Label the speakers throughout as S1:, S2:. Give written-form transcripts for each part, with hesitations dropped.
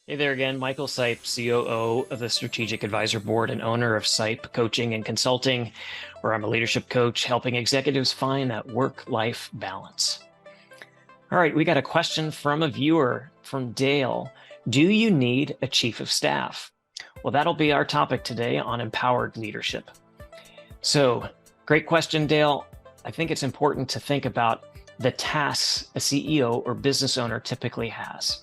S1: Hey there again, Michael Sipe, COO of the Strategic Advisor Board and owner of Sipe Coaching and Consulting, where I'm a leadership coach helping executives find that work-life balance. All right, we got a question from a viewer, from Dale. Do you need a chief of staff? Well, that'll be our topic today on empowered leadership. So, great question, Dale. I think it's important to think about the tasks a CEO or business owner typically has.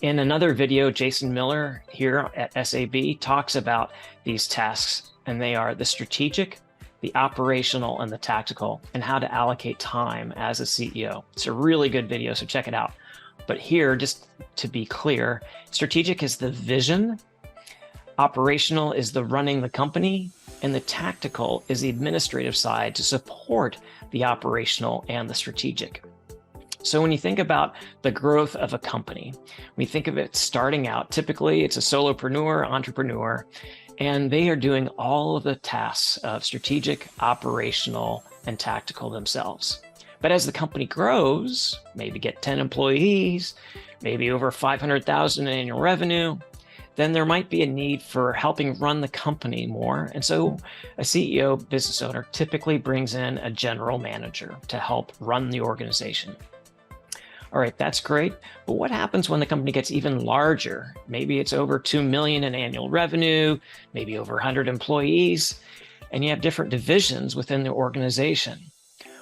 S1: In another video, Jason Miller here at SAB talks about these tasks, and they are the strategic, the operational, and the tactical, and how to allocate time as a CEO. It's a really good video, so check it out. But here, just to be clear, strategic is the vision, operational is the running the company, and the tactical is the administrative side to support the operational and the strategic. So when you think about the growth of a company, we think of it starting out, typically it's a solopreneur, entrepreneur, and they are doing all of the tasks of strategic, operational, and tactical themselves. But as the company grows, maybe get 10 employees, maybe over 500,000 in annual revenue, then there might be a need for helping run the company more. And so a CEO, business owner, typically brings in a general manager to help run the organization. All right, that's great. But what happens when the company gets even larger? Maybe it's over 2 million in annual revenue, maybe over 100 employees, and you have different divisions within the organization.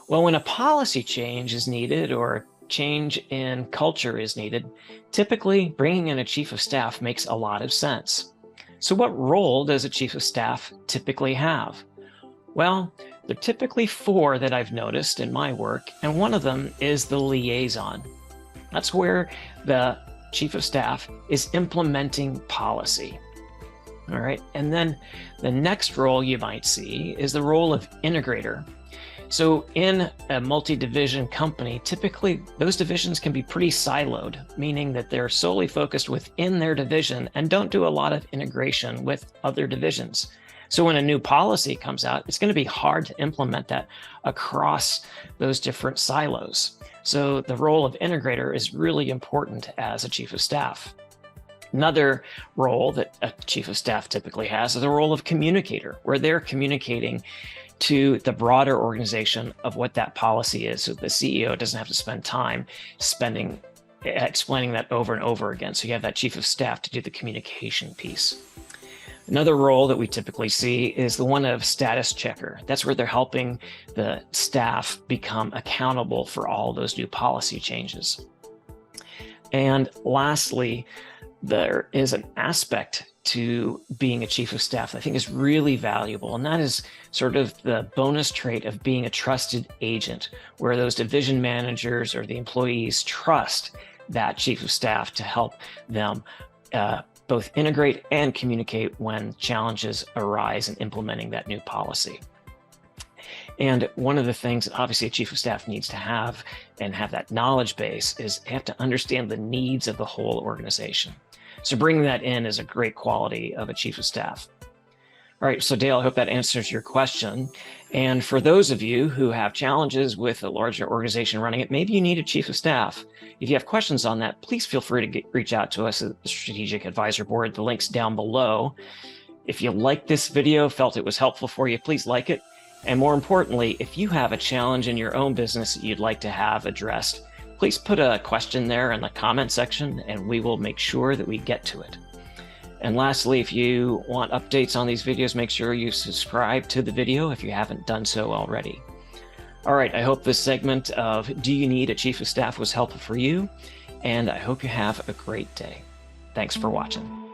S1: Well, when a policy change is needed or a change in culture is needed, typically bringing in a chief of staff makes a lot of sense. So what role does a chief of staff typically have? Well, there are typically 4 that I've noticed in my work, and one of them is the liaison. That's where the chief of staff is implementing policy. All right, and then the next role you might see is the role of integrator. So in a multi-division company, typically those divisions can be pretty siloed, meaning that they're solely focused within their division and don't do a lot of integration with other divisions. So when a new policy comes out, it's going to be hard to implement that across those different silos. So the role of integrator is really important as a chief of staff. Another role that a chief of staff typically has is the role of communicator, where they're communicating to the broader organization of what that policy is, so the CEO doesn't have to spend time explaining that over and over again. So you have that chief of staff to do the communication piece. Another role that we typically see is the one of status checker. That's where they're helping the staff become accountable for all those new policy changes. And lastly, there is an aspect to being a chief of staff that I think is really valuable, and that is sort of the bonus trait of being a trusted agent, where those division managers or the employees trust that chief of staff to help them both integrate and communicate when challenges arise in implementing that new policy. And one of the things obviously a chief of staff needs to have and have that knowledge base is they have to understand the needs of the whole organization. So bringing that in is a great quality of a chief of staff. All right, so Dale, I hope that answers your question. And for those of you who have challenges with a larger organization running it, maybe you need a chief of staff. If you have questions on that, please feel free to reach out to us at the Strategic Advisor Board. The link's down below. If you liked this video, felt it was helpful for you, please like it. And more importantly, if you have a challenge in your own business that you'd like to have addressed, please put a question there in the comment section and we will make sure that we get to it. And lastly, if you want updates on these videos, make sure you subscribe to the video if you haven't done so already. All right, I hope this segment of Do You Need a Chief of Staff was helpful for you, and I hope you have a great day. Thanks for watching.